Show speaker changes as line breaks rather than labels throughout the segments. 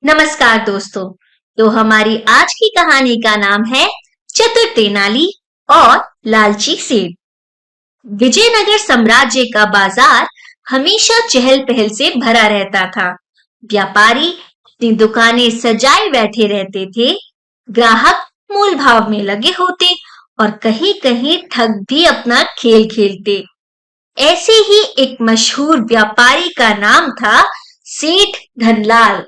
नमस्कार दोस्तों। तो हमारी आज की कहानी का नाम है चतुर तेनाली और लालची सेठ। विजयनगर साम्राज्य का बाजार हमेशा चहल पहल से भरा रहता था। व्यापारी अपनी दुकानें सजाए बैठे रहते थे, ग्राहक मोल भाव में लगे होते और कहीं कहीं ठग भी अपना खेल खेलते। ऐसे ही एक मशहूर व्यापारी का नाम था सेठ धनलाल।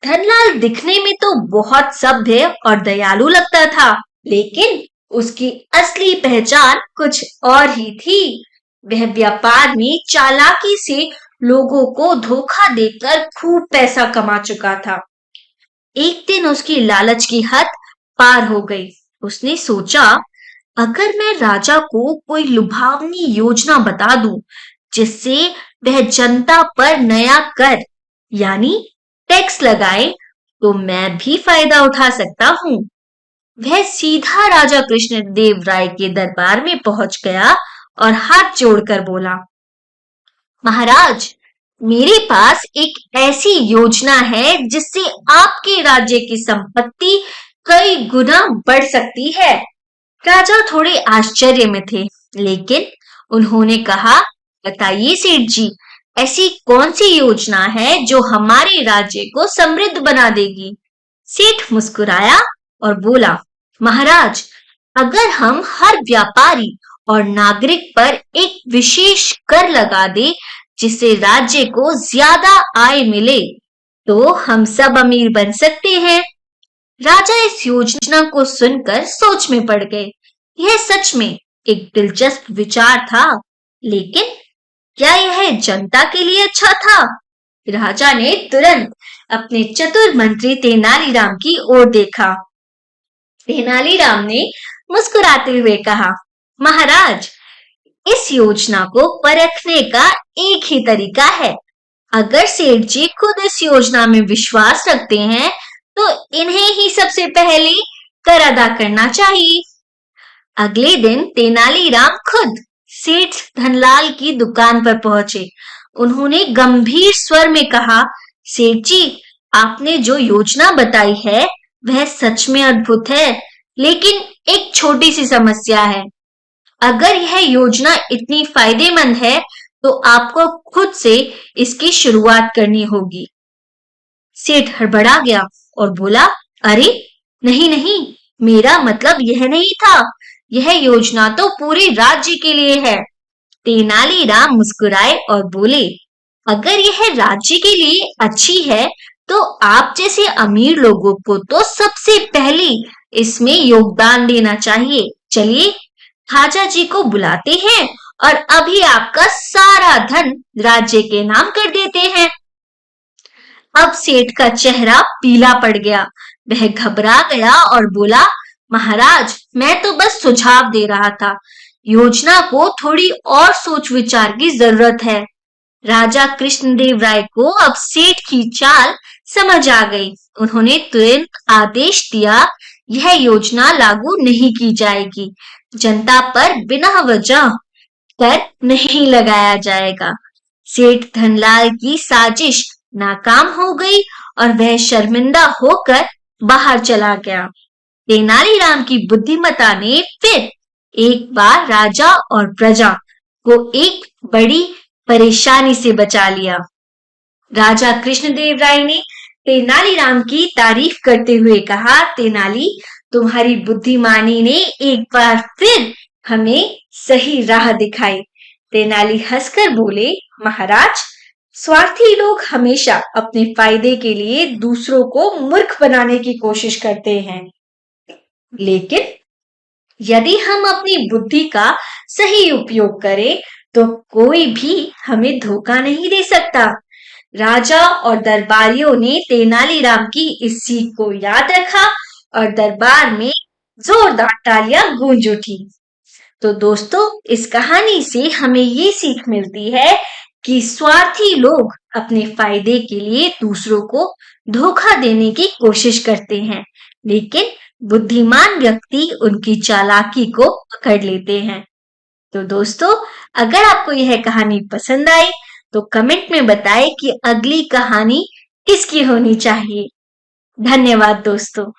धनलाल दिखने में तो बहुत सभ्य और दयालु लगता था, लेकिन उसकी असली पहचान कुछ और ही थी। वह व्यापार में चालाकी से लोगों को धोखा देकर खूब पैसा कमा चुका था। एक दिन उसकी लालच की हद पार हो गई। उसने सोचा, अगर मैं राजा को कोई लुभावनी योजना बता दूं, जिससे वह जनता पर नया कर यानी टैक्स लगाए, तो मैं भी फायदा उठा सकता हूँ। वह सीधा राजा कृष्णदेव राय के दरबार में पहुंच गया और हाथ जोड़कर बोला, महाराज, मेरे पास एक ऐसी योजना है जिससे आपके राज्य की संपत्ति कई गुना बढ़ सकती है। राजा थोड़े आश्चर्य में थे, लेकिन उन्होंने कहा, बताइए सेठ जी, ऐसी कौन सी योजना है जो हमारे राज्य को समृद्ध बना देगी? सेठ मुस्कुराया और बोला, महाराज, अगर हम हर व्यापारी और नागरिक पर एक विशेष कर लगा दे जिससे राज्य को ज्यादा आय मिले, तो हम सब अमीर बन सकते हैं। राजा इस योजना को सुनकर सोच में पड़ गए। यह सच में एक दिलचस्प विचार था, लेकिन क्या यह जनता के लिए अच्छा था? राजा ने तुरंत अपने चतुर मंत्री तेनालीराम की ओर देखा। तेनालीराम ने मुस्कुराते हुए कहा, महाराज, इस योजना को परखने का एक ही तरीका है। अगर सेठ जी खुद इस योजना में विश्वास रखते हैं, तो इन्हें ही सबसे पहले कर अदा करना चाहिए। अगले दिन तेनालीराम खुद सेठ धनलाल की दुकान पर पहुंचे। उन्होंने गंभीर स्वर में कहा, सेठ जी, आपने जो योजना बताई है वह सच में अद्भुत है, लेकिन एक छोटी सी समस्या है। अगर यह योजना इतनी फायदेमंद है, तो आपको खुद से इसकी शुरुआत करनी होगी। सेठ हड़बड़ा गया और बोला, अरे नहीं नहीं, मेरा मतलब यह नहीं था। यह योजना तो पूरे राज्य के लिए है। तेनालीराम मुस्कुराए और बोले, अगर यह राज्य के लिए अच्छी है, तो आप जैसे अमीर लोगों को तो सबसे पहले इसमें योगदान देना चाहिए। चलिए, खाजा जी को बुलाते हैं और अभी आपका सारा धन राज्य के नाम कर देते हैं। अब सेठ का चेहरा पीला पड़ गया। वह घबरा गया और बोला, महाराज, मैं तो बस सुझाव दे रहा था। योजना को थोड़ी और सोच विचार की जरूरत है। राजा कृष्णदेव राय को अब सेठ की चाल समझ आ गई। उन्होंने तुरंत आदेश दिया, यह योजना लागू नहीं की जाएगी। जनता पर बिना वजह कर नहीं लगाया जाएगा। सेठ धनलाल की साजिश नाकाम हो गई और वह शर्मिंदा होकर बाहर चला गया। तेनालीराम की बुद्धिमत्ता ने फिर एक बार राजा और प्रजा को एक बड़ी परेशानी से बचा लिया। राजा कृष्णदेव राय ने तेनालीराम की तारीफ करते हुए कहा, तेनाली, तुम्हारी बुद्धिमानी ने एक बार फिर हमें सही राह दिखाई। तेनाली हंसकर बोले, महाराज, स्वार्थी लोग हमेशा अपने फायदे के लिए दूसरों को मूर्ख बनाने की कोशिश करते हैं, लेकिन यदि हम अपनी बुद्धि का सही उपयोग करें, तो कोई भी हमें धोखा नहीं दे सकता। राजा और दरबारियों ने तेनालीराम की इस सीख को याद रखा और दरबार में जोरदार तालियां गूंज उठी। तो दोस्तों, इस कहानी से हमें ये सीख मिलती है कि स्वार्थी लोग अपने फायदे के लिए दूसरों को धोखा देने की कोशिश करते हैं, लेकिन बुद्धिमान व्यक्ति उनकी चालाकी को पकड़ लेते हैं। तो दोस्तों, अगर आपको यह कहानी पसंद आई, तो कमेंट में बताएं कि अगली कहानी किसकी होनी चाहिए। धन्यवाद दोस्तों।